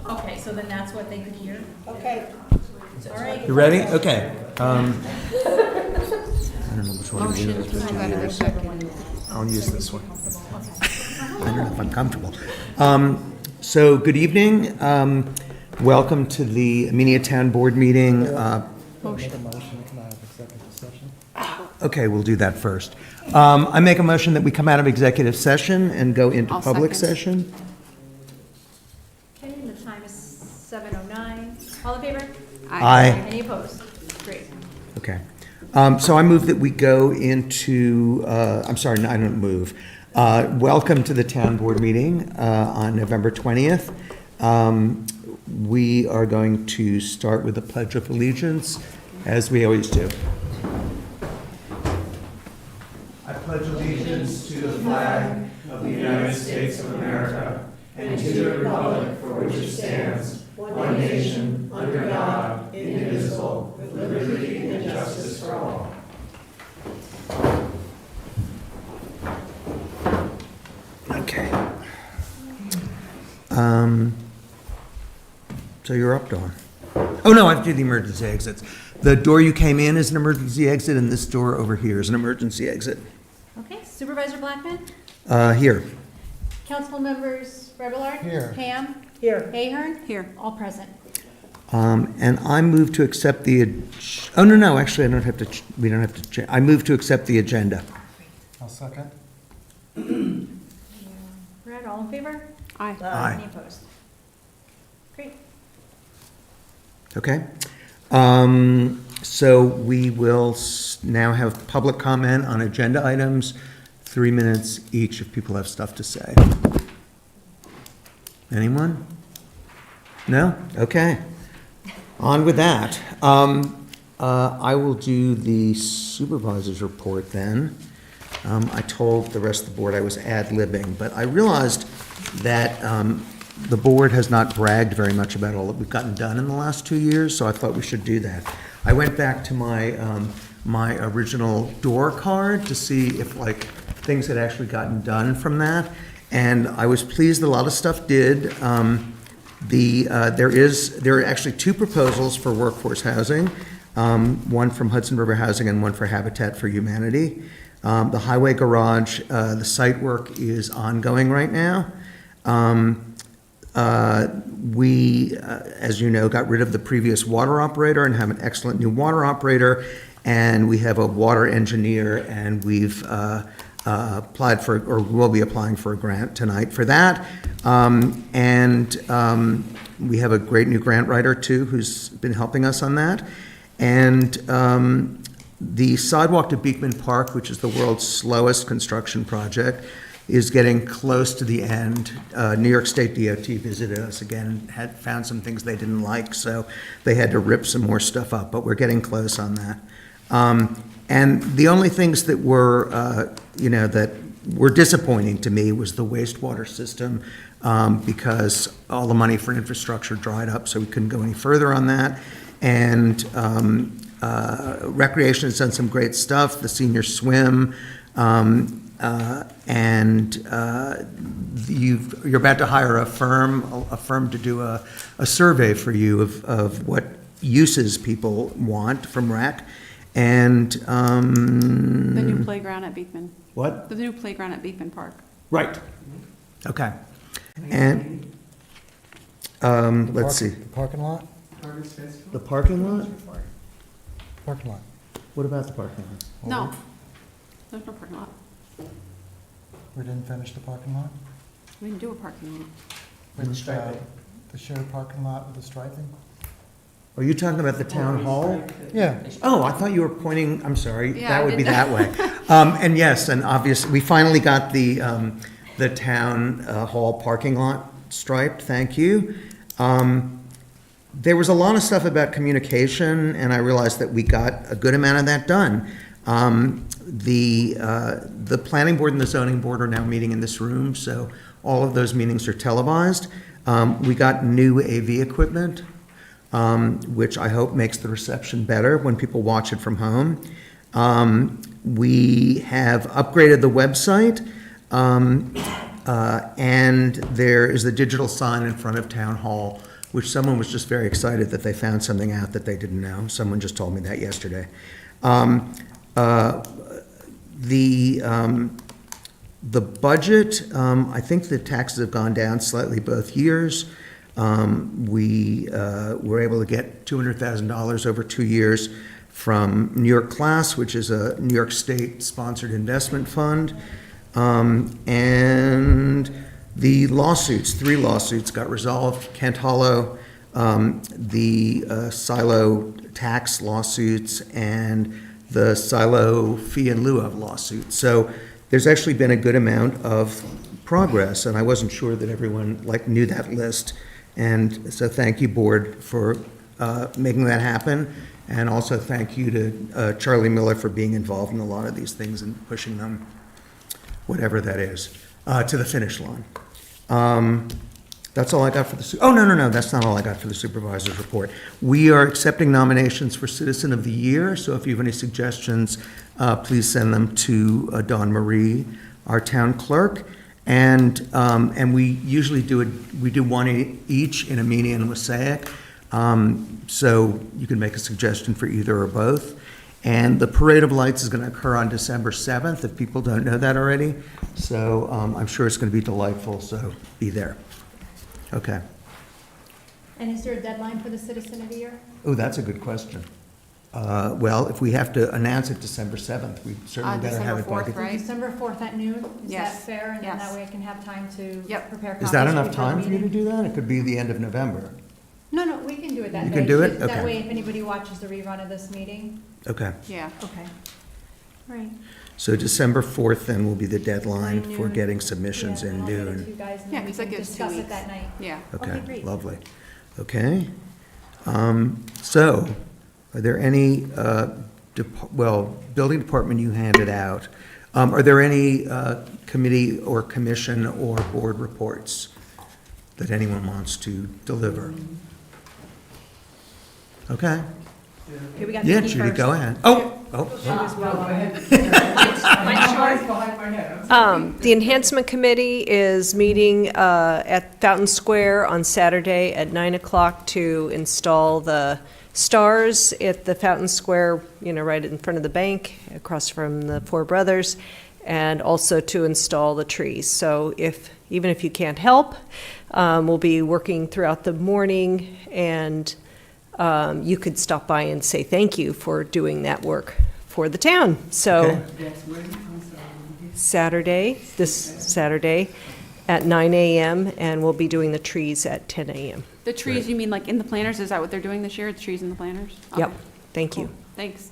Okay, so then that's what they could hear? Okay. All right. You ready? Okay. I don't know which one to use. Which one to use. I'll use this one. I don't know if I'm comfortable. So, good evening. Welcome to the Amenia Town Board meeting. Okay, we'll do that first. I make a motion that we come out of executive session and go into public session. Okay, and the time is 7:09. All in favor? Aye. Any opposed? Great. Okay. So I move that we go into, I'm sorry, no, I don't move. Welcome to the town board meeting on November 20th. We are going to start with the Pledge of Allegiance, as we always do. I pledge allegiance to the flag of the United States of America and to the republic for which it stands, one nation, under God, indivisible, with liberty and justice for all. Okay. So you're up, Dawn. Oh, no, I have to do the emergency exits. The door you came in is an emergency exit, and this door over here is an emergency exit. Okay, Supervisor Blackman? Here. Council members Rebellard? Here. Ham? Here. Ahern? Here. All present. And I move to accept the, oh, no, actually, I don't have to, we don't have to, I move to accept the agenda. I'll second. Brad, all in favor? Aye. Aye. Any opposed? Great. Okay. So we will now have public comment on agenda items, 3 minutes each if people have stuff to say. Anyone? No? Okay. On with that. I will do the supervisor's report then. I told the rest of the board I was ad-libbing, but I realized that the board has not bragged very much about all that we've gotten done in the last 2 years, so I thought we should do that. I went back to my my original door card to see if things had actually gotten done from that, and I was pleased a lot of stuff did. There are actually 2 proposals for workforce housing, one from Hudson River Housing and one for Habitat for Humanity. The highway garage, the site work is ongoing right now. We, as you know, got rid of the previous water operator and have an excellent new water operator, and we have a water engineer, and we've applied for, or will be applying for a grant tonight for that. We have a great new grant writer, too, who's been helping us on that. And the sidewalk to Beekman Park, which is the world's slowest construction project, is getting close to the end. New York State DOT visited us again, had found some things they didn't like, so they had to rip some more stuff up, but we're getting close on that. And the only things that were, that were disappointing to me was the wastewater system, because all the money for infrastructure dried up, so we couldn't go any further on that. And Recreation has done some great stuff, the senior swim, you're about to hire a firm to do a survey for you of what uses people want from rec. And The new playground at Beekman. what? The new playground at Beekman Park. Right. Okay. And let's see. The parking lot? The parking lot? Parking lot. What about the parking lot? No, there's no parking lot. We didn't finish the parking lot? We didn't do a parking lot. Which, the shared parking lot with the striping? Are you talking about the town hall? Yeah. Oh, I thought you were pointing, I'm sorry, Yeah, that I would be did that way. And yes, and obviously, we finally got the town hall parking lot striped, thank you. There was a lot of stuff about communication, and I realized that we got a good amount of that done. The planning board and the zoning board are now meeting in this room, so all of those meetings are televised. We got new AV equipment, which I hope makes the reception better when people watch it from home. We have upgraded the website, and there is the digital sign in front of Town Hall which someone was just very excited that they found something out that they didn't know. Someone just told me that yesterday. The budget, I think the taxes have gone down slightly both years. We were able to get $200,000 over 2 years from New York Class, which is a New York State-sponsored investment fund. And the lawsuits, 3 lawsuits got resolved. Kent Hollow, the silo tax lawsuits, and the silo fee in lieu of lawsuit. So there's actually been a good amount of progress, and I wasn't sure that everyone knew that list. And so thank you, board, for making that happen. And also thank you to Charlie Miller for being involved in a lot of these things and pushing them, whatever that is, to the finish line. That's all I got for the, no, that's not all I got for the supervisor's report. We are accepting nominations for Citizen of the Year, so if you have any suggestions, please send them to Dawn Marie, our town clerk. And we usually do one each in Amenia and Mosaic. So you can make a suggestion for either or both. And the Parade of Lights is going to occur on December 7th, if people don't know that already. So I'm sure it's going to be delightful, so be there. Okay. And is there a deadline for the Citizen of the Year? Oh, that's a good question. Well, if we have to announce it December 7th, we certainly better have it by December 4th, the... right? December 4th at noon? Is Yes. that fair? And then Yes. that way I can have time to Yep. prepare copies Is that enough before the time for you to meeting? do that? It could be the end of November. No, we can do it that day. You can do it? That Okay. way, if anybody watches the rerun of this meeting. Okay. Yeah. Okay. All right. So December 4th then will be the deadline By for noon. getting submissions Yeah, in and I'll get it to noon. you guys, and Yeah, then we 'cause that can gives 2 discuss it weeks. that night. Yeah. Okay, great. lovely. Okay. So, are there any, building department you handed out. Are there any committee or commission or board reports that anyone wants to deliver? Okay. Okay, we got Yeah, Vicky Judy, first. go ahead. Oh. The Enhancement Committee is meeting at Fountain Square on Saturday at 9 o'clock to install the stars at the Fountain Square, right in front of the bank, across from the Four Brothers, and also to install the trees. So even if you can't help, we'll be working throughout the morning, and you could stop by and say thank you for doing that work for the town. So this Saturday at 9 a.m., and we'll be doing the trees at 10 a.m. The trees, you mean like in the planters? Is that what they're doing this year? The trees in the planters? Yep, Okay, thank you. cool. Thanks.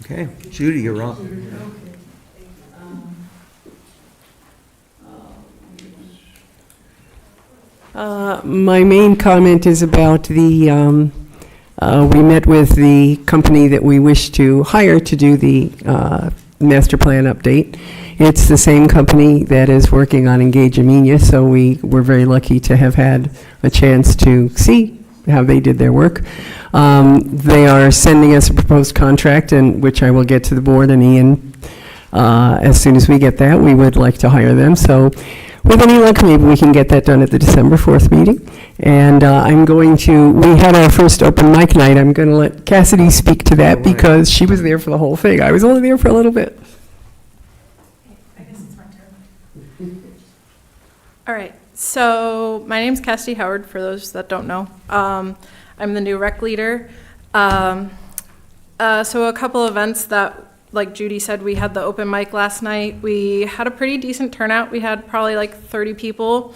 Okay, Judy, you're on. My main comment is about we met with the company that we wish to hire to do the master plan update. It's the same company that is working on Engage Amenia, so we were very lucky to have had a chance to see how they did their work. They are sending us a proposed contract, and which I will get to the board and Ian as soon as we get that. We would like to hire them, so with any luck, maybe we can get that done at the December 4th meeting. And we had our first open mic night. I'm going to let Cassidy speak to that because she was there for the whole thing. I was only there for a little bit. I guess it's my turn. All right, so my name's Cassidy Howard, for those that don't know. I'm the new rec leader. So a couple events that, like Judy said, we had the open mic last night. We had a pretty decent turnout. We had probably like 30 people.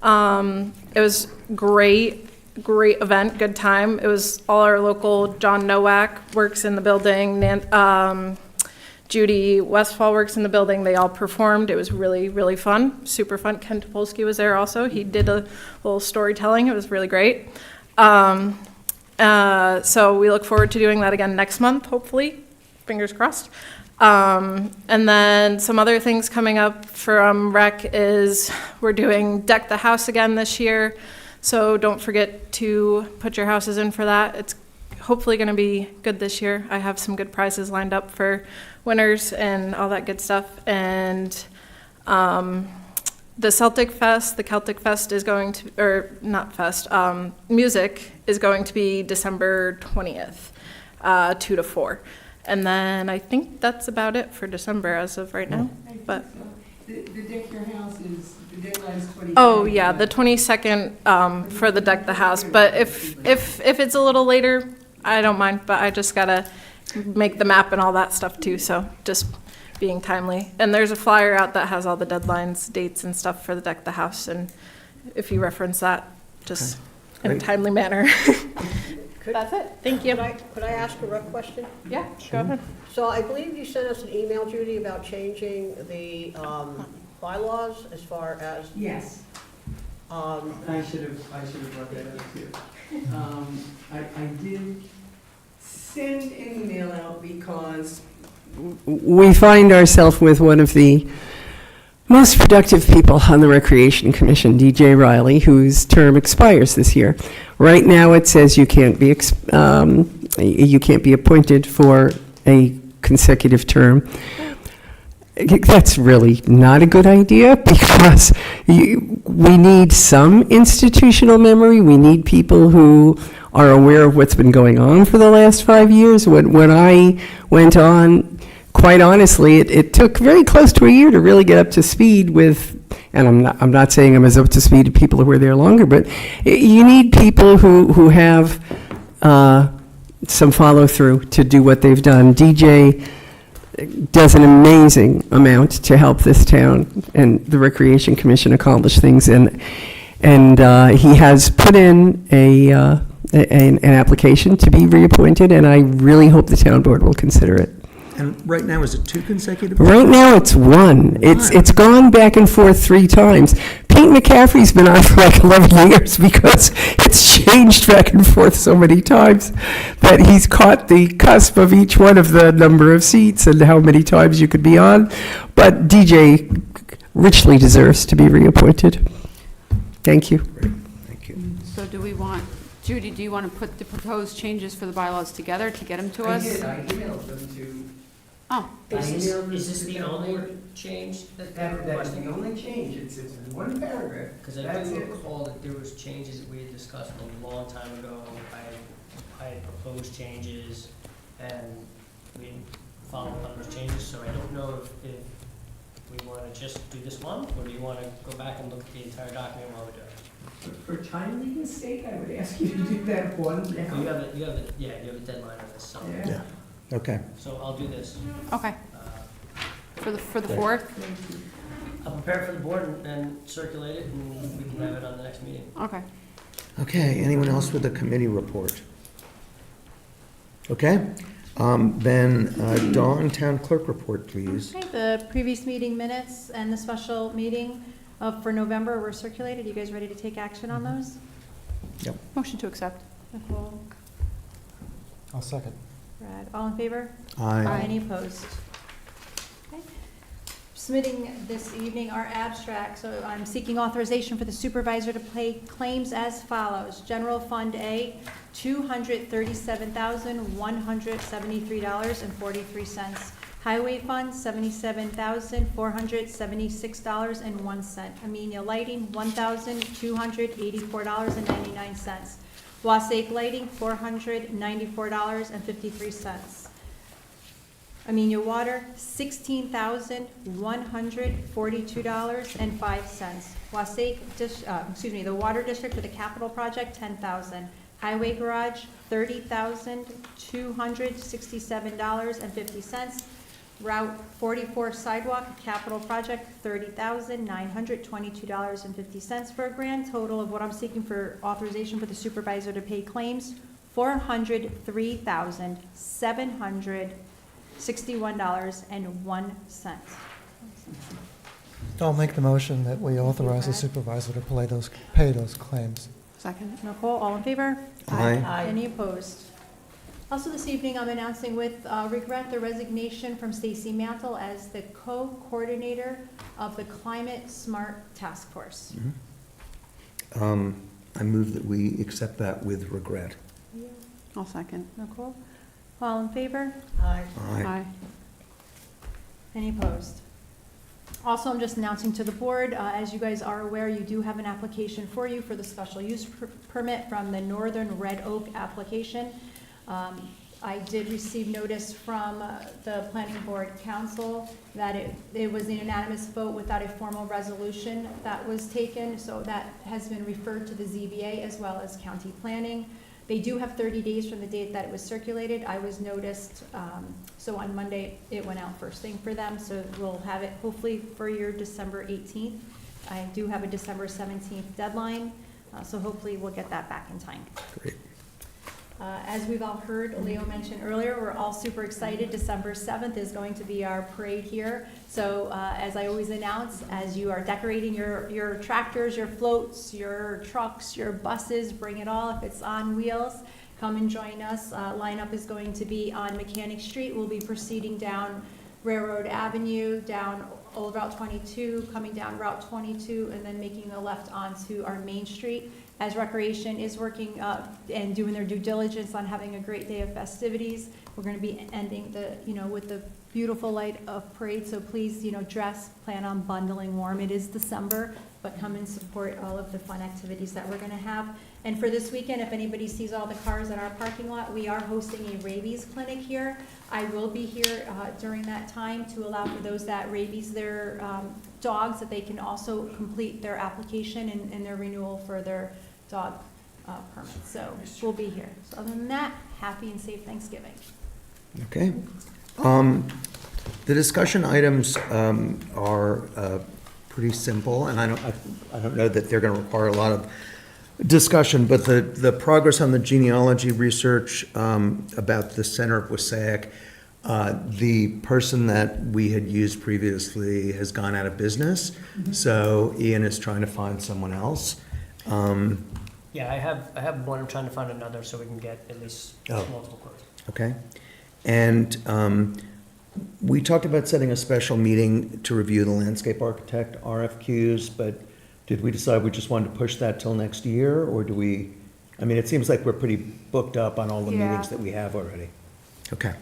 It was great event, good time. It was all our local. John Nowak works in the building. Judy Westfall works in the building. They all performed. It was really, really fun, super fun. Ken Topolsky was there also. He did a little storytelling. It was really great. So we look forward to doing that again next month, hopefully. Fingers crossed. And then some other things coming up from Rec is we're doing Deck the House again this year. So don't forget to put your houses in for that. It's hopefully going to be good this year. I have some good prizes lined up for winners and all that good stuff. And the Celtic Fest, the Celtic Fest is going to, or not fest, music is going to be December 20th, 2 to 4. And then I think that's about it for December as of right now, but. The Deck Your House is, the deadline's 20. Oh, yeah, the 22nd for the Deck the House, but if it's a little later, I don't mind, but I just gotta make the map and all that stuff too, so just being timely. And there's a flyer out that has all the deadlines, dates and stuff for the Deck the House, and if you reference that, just in a Great. timely manner. That's it, thank you. Could I ask a rough question? Yeah, go ahead. So I believe you sent us an email, Judy, about changing the bylaws as far as, Yes. I should have brought that up too. I did send an email out because we find ourselves with one of the most productive people on the Recreation Commission, DJ Riley, whose term expires this year. Right now, it says you can't be appointed for a consecutive term. That's really not a good idea because we need some institutional memory. We need people who are aware of what's been going on for the last 5 years. When I went on, quite honestly, it took very close to a year to really get up to speed with, and I'm not saying I'm as up to speed as people who were there longer, but you need people who have some follow through to do what they've done. DJ does an amazing amount to help this town and the Recreation Commission accomplish things, and he has put in an application to be reappointed, and I really hope the town board will consider it. And right now, is it 2 consecutive? Right now, it's one. It's gone back and forth 3 times. Pete McCaffrey's been on for like 11 years because it's changed back and forth so many times that he's caught the cusp of each one of the number of seats and how many times you could be on. But DJ richly deserves to be reappointed. Thank you. Thank you. So do we want, Judy, do you want to put the proposed changes for the bylaws together to get them to us? I emailed them to. Oh, Is this the only change that they're That's requesting? the only change. It's one paragraph. Because I That's do it. recall that there was changes that we had discussed a long time ago. I had proposed changes and we didn't follow up on those changes, so I don't know if we want to just do this one, or do you want to go back and look at the entire document while we do it? For timeliness sake, I would ask you to do that one So now. you have a deadline on this, so. Yeah. Okay. So I'll do this. okay, Uh, for the 4th? I'll prepare for the board and circulate it, and we can have it on the next meeting. Okay. Okay, anyone else with a committee report? Okay, then Dawn, town clerk report, please. Okay, the previous meeting minutes and the special meeting for November were circulated. You guys ready to take action on those? Motion to accept. Nicole, I'll second. Brad, all in favor? Aye. Any opposed? Okay. Submitting this evening our abstract, so I'm seeking authorization for the supervisor to pay claims as follows. General Fund A, $237,173.43. Highway Fund, $77,476.01. Amenia Lighting, $1,284.99. Wasaik Lighting, $494.53. Amenia Water, $16,142.05. Wasaik, the Water District for the capital project, $10,000. Highway Garage, $30,267.50. Route 44 Sidewalk Capital Project, $30,922.50 for a grand total of what I'm seeking for authorization for the supervisor to pay claims, $403,761.01. I'll make the motion that we authorize the supervisor to pay those claims. Second. Nicole, all in favor? Aye. Any opposed? Also this evening, I'm announcing with regret the resignation from Stacy Mantle as the co-coordinator of the Climate Smart Task Force. I move that we accept that with regret. I'll second. Nicole, all in favor? Aye. Aye. Aye. Any opposed? Also, I'm just announcing to the board, as you guys are aware, you do have an application for you for the special use permit from the Northern Red Oak application. I did receive notice from the planning board council that it was a unanimous vote without a formal resolution that was taken, so that has been referred to the ZBA as well as county planning. They do have 30 days from the date that it was circulated. I was noticed, so on Monday, it went out first thing for them, so we'll have it hopefully for your December 18th. I do have a December 17th deadline, so hopefully we'll get that back in time. Great. As we've all heard, Leo mentioned earlier, we're all super excited. December 7th is going to be our parade here. So as I always announce, as you are decorating your tractors, your floats, your trucks, your buses, bring it all. If it's on wheels, come and join us. Lineup is going to be on Mechanic Street. We'll be proceeding down Railroad Avenue, down Old Route 22, coming down Route 22, and then making a left onto our Main Street. As Recreation is working and doing their due diligence on having a great day of festivities, we're going to be ending with the beautiful light of parade. So please, dress, plan on bundling warm. It is December, but come and support all of the fun activities that we're going to have. And for this weekend, if anybody sees all the cars in our parking lot, we are hosting a rabies clinic here. I will be here during that time to allow for those that rabies their dogs, that they can also complete their application and their renewal for their dog permit. So we'll be here. So other than that, happy and safe Thanksgiving. Okay. The discussion items are pretty simple, and I don't know that they're going to require a lot of discussion, but the progress on the genealogy research about the center of Wassaic, the person that we had used previously has gone out of business, so Ian is trying to find someone else. Yeah, I have one, I'm trying to find another so we can get at least multiple quotes. Okay. And we talked about setting a special meeting to review the landscape architect RFQs, but did we decide we just wanted to push that till next year, or do we, it seems like we're pretty booked up on all the Yeah. meetings that we have already. Okay.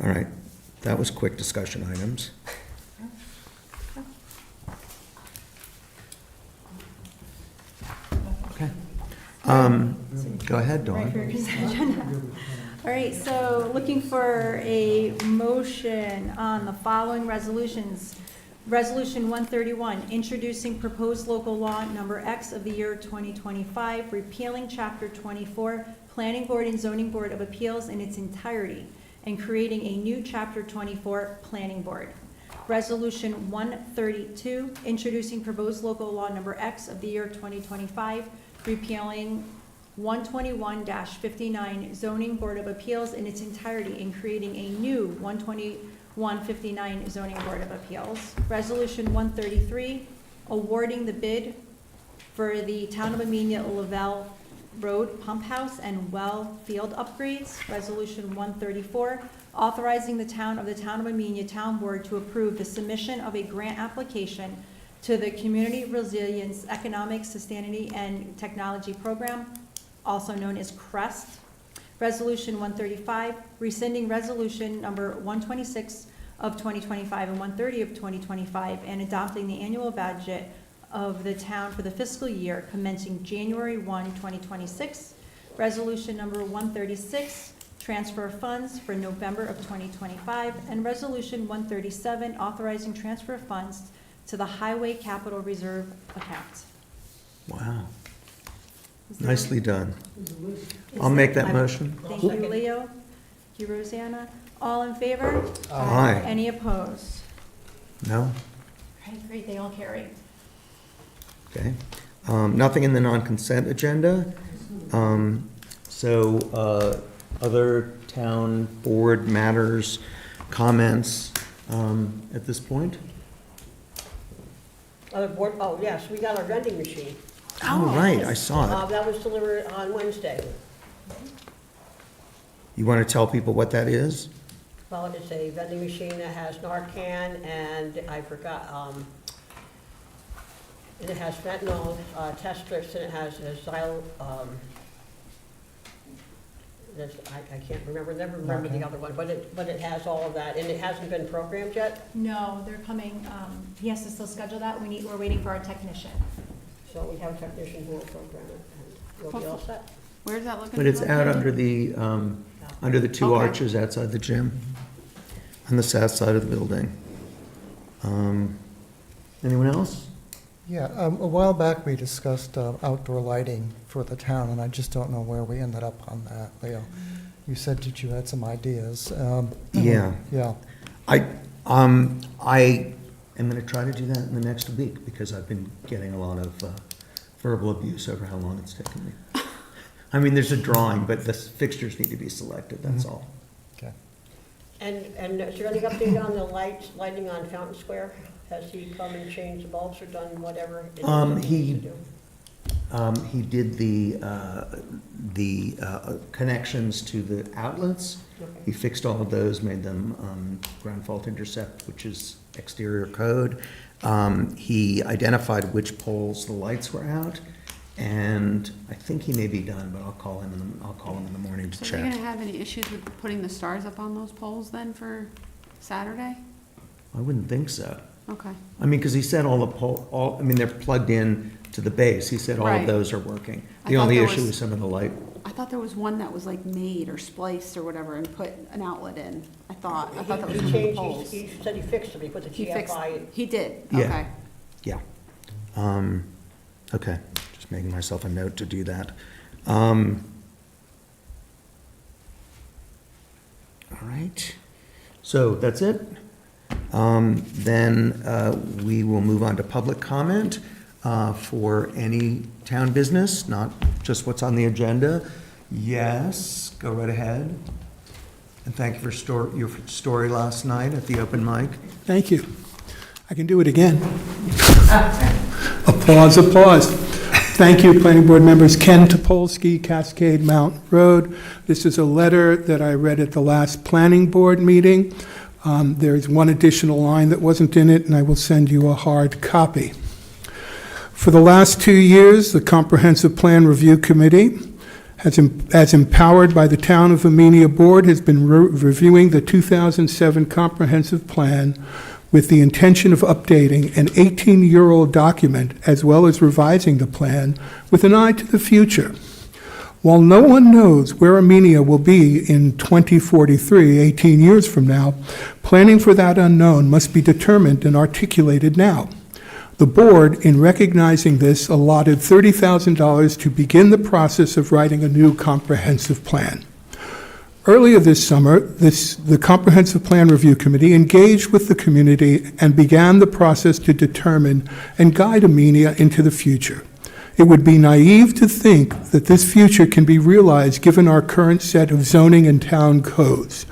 All right. That was quick discussion items. Okay. Go ahead, Right for Dawn. your consent agenda. All right, so looking for a motion on the following resolutions. Resolution 131, introducing proposed local law number X of the year 2025, repealing Chapter 24, Planning Board and Zoning Board of Appeals in its entirety, and creating a new Chapter 24, Planning Board. Resolution 132, introducing proposed local law number X of the year 2025, repealing 121-59 Zoning Board of Appeals in its entirety and creating a new 121-59 Zoning Board of Appeals. Resolution 133, awarding the bid for the Town of Amenia Lavelle Road Pump House and Well Field upgrades. Resolution 134, authorizing the Town of Amenia Town Board to approve the submission of a grant application to the Community Resilience Economic Sustainability and Technology Program, also known as CREST. Resolution 135, rescinding resolution number 126 of 2025 and 130 of 2025, and adopting the annual budget of the town for the fiscal year commencing January 1, 2026. Resolution number 136, transfer of funds for November of 2025, and resolution 137, authorizing transfer of funds to the Highway Capital Reserve account. Wow. Is there- Nicely done. is I'll there- make that I- motion. Thank you, Leo. Thank you, Rosanna. All in favor? Aye. Any opposed? No? All right, great, they all carry. Okay. Nothing in the non-consent agenda. So other town board matters, comments at this point? Other board, oh, yes, we got our vending machine. Oh, right, I saw it. That was delivered on Wednesday. You want to tell people what that is? Well, it's a vending machine that has Narcan and I forgot, and it has fentanyl test strips and it has I can't remember, never remember the Okay. other one, but it has all of that, and it hasn't been programmed yet, No, they're coming, he has to still schedule that, we're waiting for our technician. so we have a technician who will program it, and we'll be all set. Where's that looking? But it's out located? under the two Okay. arches outside the gym, on the south side of the building. Anyone else? Yeah, a while back, we discussed outdoor lighting for the town, and I just don't know where we ended up on that, Leo. You said that you had some ideas. Yeah. Yeah, I am going to try to do that in the next week, because I've been getting a lot of verbal abuse over how long it's taken me. I mean, there's a drawing, but the fixtures need to be selected, that's all. okay. And is there any update on the lighting on Fountain Square? Has he come and changed the bulbs or done whatever it is that he needs to do? He did the connections to the outlets. Okay. He fixed all of those, made them ground fault intercept, which is exterior code. He identified which poles the lights were out, and I think he may be done, but I'll call him in the morning to So check. are you gonna have any issues with putting the stars up on those poles then for Saturday? I wouldn't think so. Okay. I mean, because he said they're plugged in to the base. He said all of Right. those are working. I The thought only there issue was- was some of the light. I thought there was one that was like made or spliced or whatever and put an outlet in. I thought that was He one of the changed, poles. he said he fixed them, he put the He fixed, GFI. he did, Yeah. okay. Yeah. Okay, just making myself a note to do that. All right, so that's it. Then we will move on to public comment for any town business, not just what's on the agenda. Yes, go right ahead. And thank you for your story last night at the open mic. Thank you. I can do it again. Applause, applause. Thank you, planning board members. Ken Topolsky, Cascade Mountain Road. This is a letter that I read at the last planning board meeting. There's one additional line that wasn't in it, and I will send you a hard copy. For the last 2 years, the Comprehensive Plan Review Committee, as empowered by the Town of Amenia Board, has been reviewing the 2007 Comprehensive Plan with the intention of updating an 18-year-old document as well as revising the plan with an eye to the future. While no one knows where Amenia will be in 2043, 18 years from now, planning for that unknown must be determined and articulated now. The board, in recognizing this, allotted $30,000 to begin the process of writing a new comprehensive plan. Earlier this summer, the Comprehensive Plan Review Committee engaged with the community and began the process to determine and guide Amenia into the future. It would be naive to think that this future can be realized given our current set of zoning and town codes.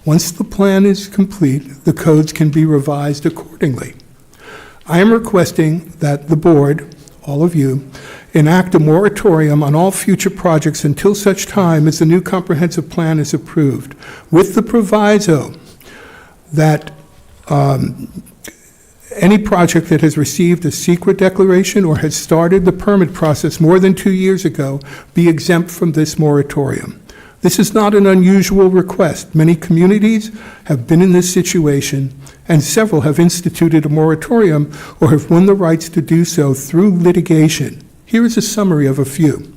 Once the plan is complete, the codes can be revised accordingly. I am requesting that the board, all of you, enact a moratorium on all future projects until such time as the new comprehensive plan is approved, with the proviso that any project that has received a secret declaration or has started the permit process more than 2 years ago be exempt from this moratorium. This is not an unusual request. Many communities have been in this situation, and several have instituted a moratorium or have won the rights to do so through litigation. Here is a summary of a few.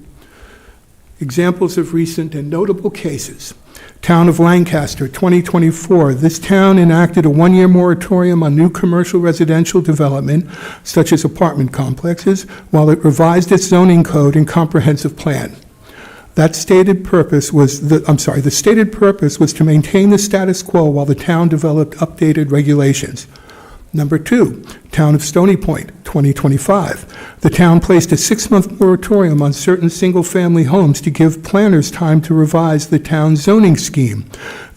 Examples of recent and notable cases. Town of Lancaster, 2024. This town enacted a 1-year moratorium on new commercial residential development, such as apartment complexes, while it revised its zoning code and comprehensive plan. The stated purpose was to maintain the status quo while the town developed updated regulations. Number 2, Town of Stony Point, 2025. The town placed a 6-month moratorium on certain single-family homes to give planners time to revise the town's zoning scheme.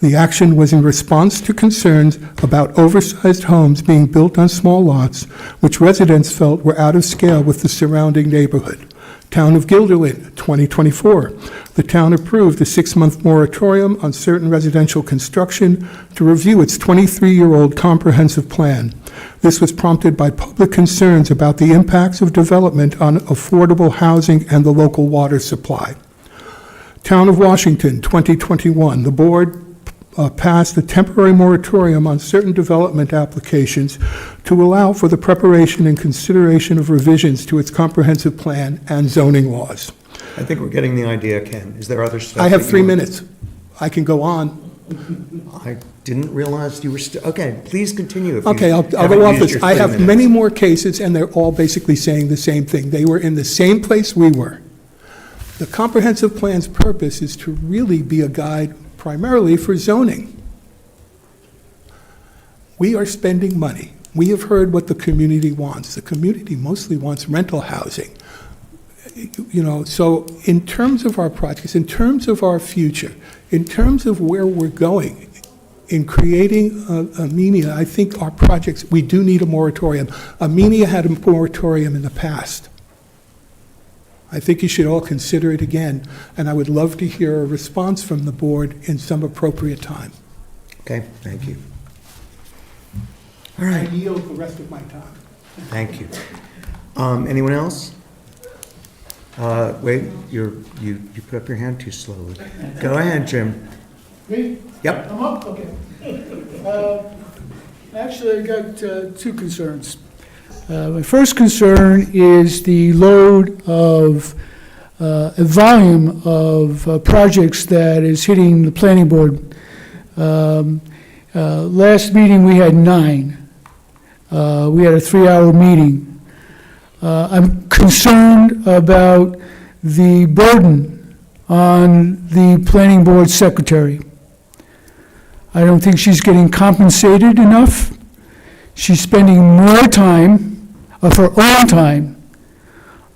The action was in response to concerns about oversized homes being built on small lots, which residents felt were out of scale with the surrounding neighborhood. Town of Guilderland, 2024. The town approved a 6-month moratorium on certain residential construction to review its 23-year-old comprehensive plan. This was prompted by public concerns about the impacts of development on affordable housing and the local water supply. Town of Washington, 2021, the board passed a temporary moratorium on certain development applications to allow for the preparation and consideration of revisions to its comprehensive plan and zoning laws. I think we're getting the idea, Ken. Is there other stuff? I have that you 3 want- minutes. I can go on. I didn't realize you were still, okay, please continue. if you Okay, I'll haven't go off used this. your I 3 have minutes. many more cases, and they're all basically saying the same thing. They were in the same place we were. The comprehensive plan's purpose is to really be a guide primarily for zoning. We are spending money. We have heard what the community wants. The community mostly wants rental housing. You know, so in terms of our projects, in terms of our future, in terms of where we're going, in creating Amenia, I think our projects, we do need a moratorium. Amenia had a moratorium in the past. I think you should all consider it again, and I would love to hear a response from the board in some appropriate time. Okay, thank you. All I right, yield the rest of my time. thank you. Anyone else? Wait, you put up your hand too slowly. Go ahead, Jim. Me? Yep. I'm up, okay. Actually, I got two concerns. My first concern is the load of, a volume of projects that is hitting the planning board. Last meeting, we had 9. We had a 3-hour meeting. I'm concerned about the burden on the planning board secretary. I don't think she's getting compensated enough. She's spending more time, of her own time,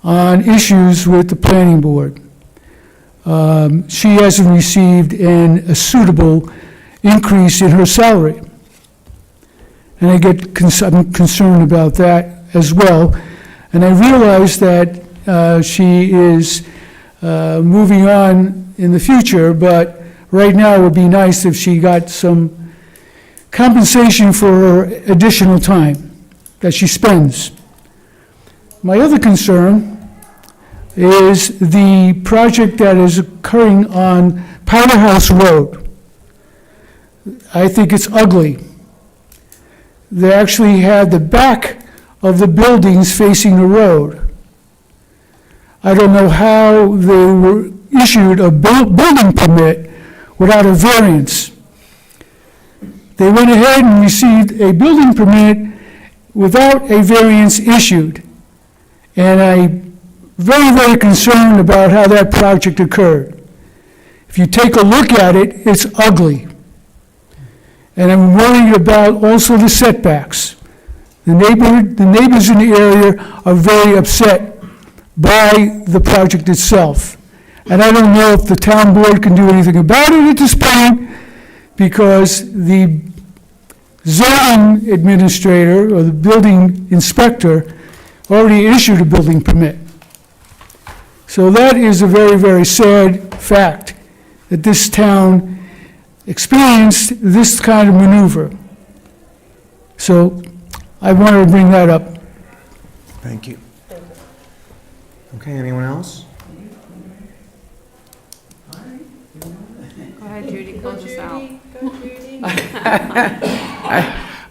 on issues with the planning board. She hasn't received a suitable increase in her salary. And I'm concerned about that as well. And I realize that she is moving on in the future, but right now it would be nice if she got some compensation for her additional time that she spends. My other concern is the project that is occurring on Powderhouse Road. I think it's ugly. They actually have the back of the buildings facing the road. I don't know how they were issued a building permit without a variance. They went ahead and received a building permit without a variance issued. And I'm very, very concerned about how that project occurred. If you take a look at it, it's ugly. And I'm worried about also the setbacks. The neighbors in the area are very upset by the project itself. And I don't know if the town board can do anything about it at this point, because the zoning administrator or the building inspector already issued a building permit. So that is a very, very sad fact, that this town experienced this kind of maneuver. So I wanted to bring that up. Thank you. Okay, anyone else? Go ahead, Judy, close us out. Go Judy.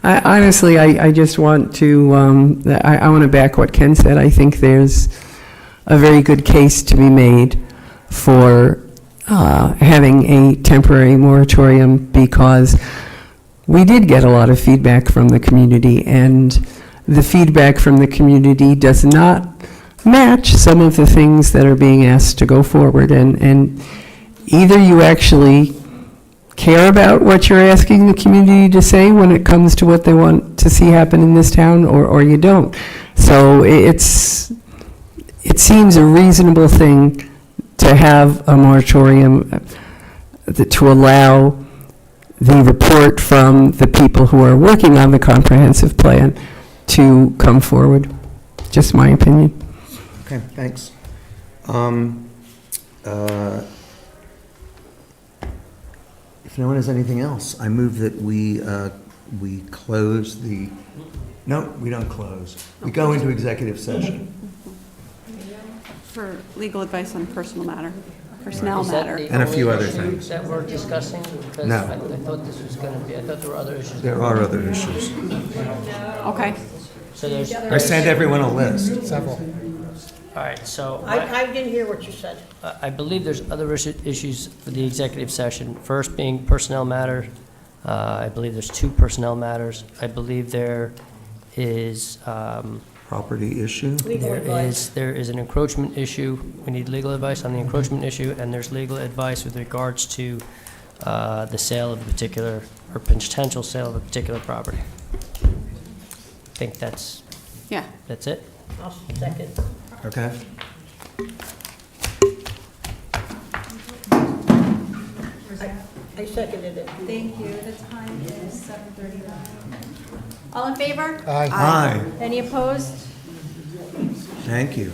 Honestly, I just want to, I want to back what Ken said. I think there's a very good case to be made for having a temporary moratorium, because we did get a lot of feedback from the community, and the feedback from the community does not match some of the things that are being asked to go forward. And either you actually care about what you're asking the community to say when it comes to what they want to see happen in this town, or you don't. So it seems a reasonable thing to have a moratorium to allow the report from the people who are working on the comprehensive plan to come forward. Just my opinion. Okay, thanks. If no one has anything else, I move that we close the, no, we don't close. We go into executive session. For legal advice on a personal matter. Personnel Is that matter. the And a few only other issue things. that we're discussing? Because No. I thought this was going to be, I thought there were other issues. There are other issues. Okay. So there's, I sent everyone a list. Several. all right, so I didn't hear what you said. I believe there's other issues for the executive session. First being personnel matter. I believe there's 2 personnel matters. I believe there is, Property issue. Legal advice. there is an encroachment issue. We need legal advice on the encroachment issue, and there's legal advice with regards to the sale of a particular, or potential sale of a particular property. I think that's Yeah. it. I'll second. Okay. I seconded it. Thank you. The time is 7:39. All in favor? Aye. Aye. Any opposed? Thank you.